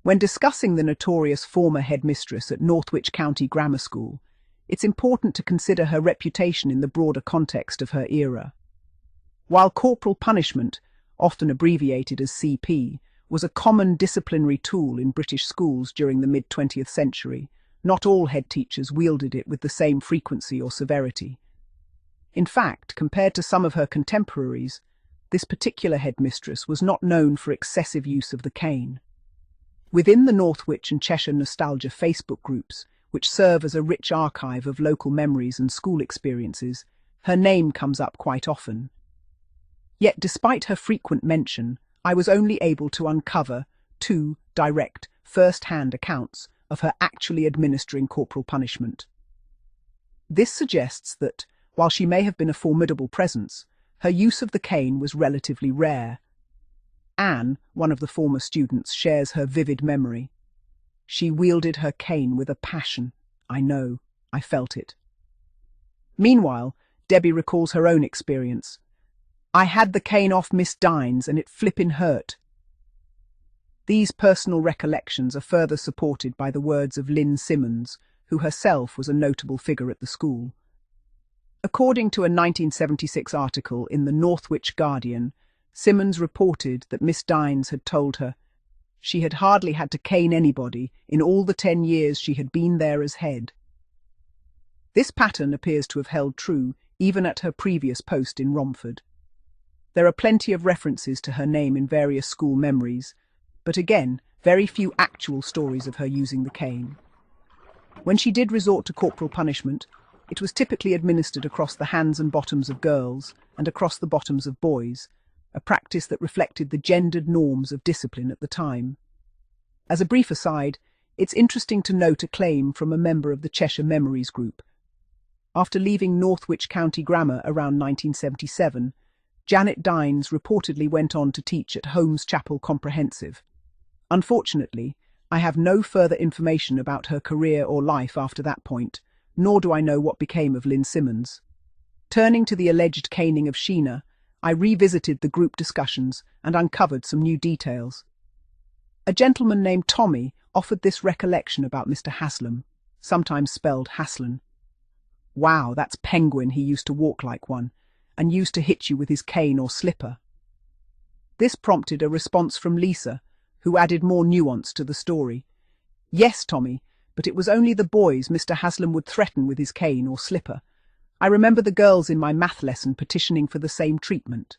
When discussing the notorious former headmistress at Northwich County Grammar School, it's important to consider her reputation in the broader context of her era. While corporal punishment, often abbreviated as CP, was a common disciplinary tool in British schools during the mid-20th century, not all head teachers wielded it with the same frequency or severity. In fact, compared to some of her contemporaries, this particular headmistress was not known for excessive use of the cane. Within the Northwich and Cheshire Nostalgia Facebook groups, which serve as a rich archive of local memories and school experiences, her name comes up quite often. Yet despite her frequent mention, I was only able to uncover 2 direct, first-hand accounts of her actually administering corporal punishment. This suggests that, while she may have been a formidable presence, her use of the cane was relatively rare. Anne, one of the former students, shares her vivid memory. She wielded her cane with a passion. I know, I felt it. Meanwhile, Debbie recalls her own experience. I had the cane off Miss Dines and it flippin' hurt. These personal recollections are further supported by the words of Lynn Simmons, who herself was a notable figure at the school. According to a 1976 article in the Northwich Guardian, Simmons reported that Miss Dines had told her she had hardly had to cane anybody in all the 10 years she had been there as head. This pattern appears to have held true even at her previous post in Romford. There are plenty of references to her name in various school memories, but again, very few actual stories of her using the cane. When she did resort to corporal punishment, it was typically administered across the hands and bottoms of girls and across the bottoms of boys, a practice that reflected the gendered norms of discipline at the time. As a brief aside, it's interesting to note a claim from a member of the Cheshire Memories group. After leaving Northwich County Grammar around 1977, Janet Dines reportedly went on to teach at Holmes Chapel Comprehensive. Unfortunately, I have no further information about her career or life after that point, nor do I know what became of Lynn Simmons. Turning to the alleged caning of Sheena, I revisited the group discussions and uncovered some new details. A gentleman named Tommy offered this recollection about Mr. Haslam, sometimes spelled Haslan. Wow, that's Penguin, he used to walk like one, and used to hit you with his cane or slipper. This prompted a response from Lisa, who added more nuance to the story. Yes, Tommy, but it was only the boys Mr. Haslam would threaten with his cane or slipper. I remember the girls in my math lesson petitioning for the same treatment.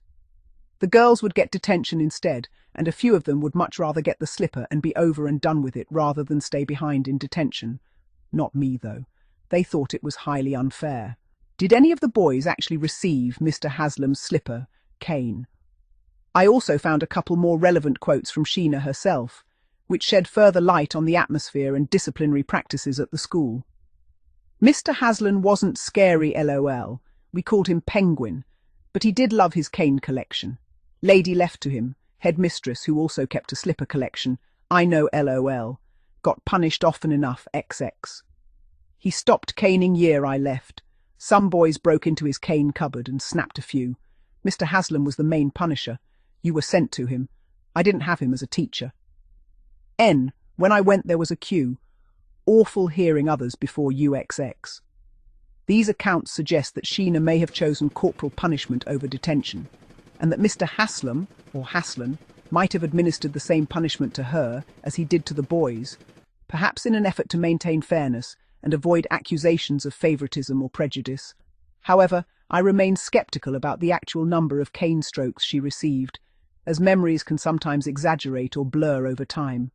The girls would get detention instead, and a few of them would much rather get the slipper and be over and done with it rather than stay behind in detention. Not me, though. They thought it was highly unfair. Did any of the boys actually receive Mr. Haslam's slipper, cane? I also found a couple more relevant quotes from Sheena herself, which shed further light on the atmosphere and disciplinary practices at the school. Mr. Haslam wasn't scary, LOL. We called him Penguin, but he did love his cane collection. Lady left to him, headmistress who also kept a slipper collection, I know, LOL. Got punished often enough, XX. He stopped caning year I left. Some boys broke into his cane cupboard and snapped a few. Mr. Haslam was the main punisher. You were sent to him. I didn't have him as a teacher. N. When I went there was a queue. Awful hearing others before UXX. These accounts suggest that Sheena may have chosen corporal punishment over detention, and that Mr. Haslam, or Haslan, might have administered the same punishment to her as he did to the boys, perhaps in an effort to maintain fairness and avoid accusations of favouritism or prejudice. However, I remain sceptical about the actual number of cane strokes she received, as memories can sometimes exaggerate or blur over time.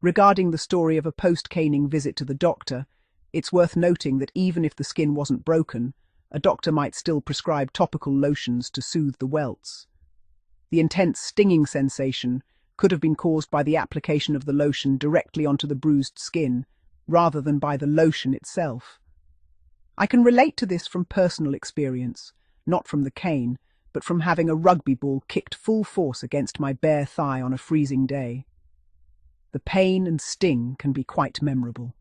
Regarding the story of a post-caning visit to the doctor, it's worth noting that even if the skin wasn't broken, a doctor might still prescribe topical lotions to soothe the welts. The intense stinging sensation could have been caused by the application of the lotion directly onto the bruised skin, rather than by the lotion itself. I can relate to this from personal experience, not from the cane, but from having a rugby ball kicked full force against my bare thigh on a freezing day. The pain and sting can be quite memorable.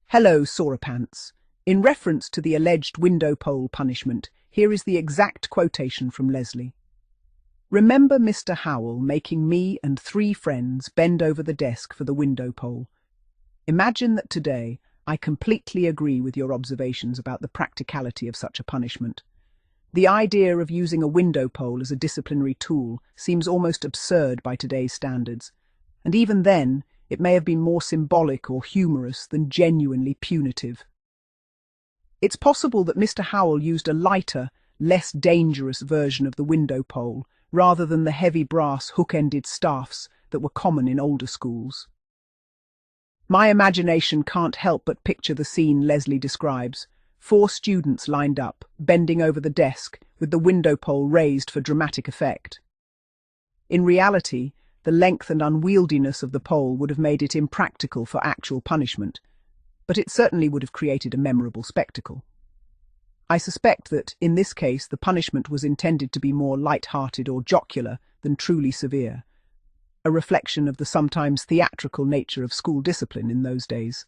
Hello, Sorapants. In reference to the alleged window pole punishment, here is the exact quotation from Leslie. Remember Mr. Howell making me and 3 friends bend over the desk for the window pole. Imagine that today I completely agree with your observations about the practicality of such a punishment. The idea of using a window pole as a disciplinary tool seems almost absurd by today's standards, and even then it may have been more symbolic or humorous than genuinely punitive. It's possible that Mr. Howell used a lighter, less dangerous version of the window pole rather than the heavy brass hook-ended staffs that were common in older schools. My imagination can't help but picture the scene Leslie describes: 4 students lined up, bending over the desk, with the window pole raised for dramatic effect. In reality, the length and unwieldiness of the pole would have made it impractical for actual punishment, but it certainly would have created a memorable spectacle. I suspect that, in this case, the punishment was intended to be more light-hearted or jocular than truly severe, a reflection of the sometimes theatrical nature of school discipline in those days.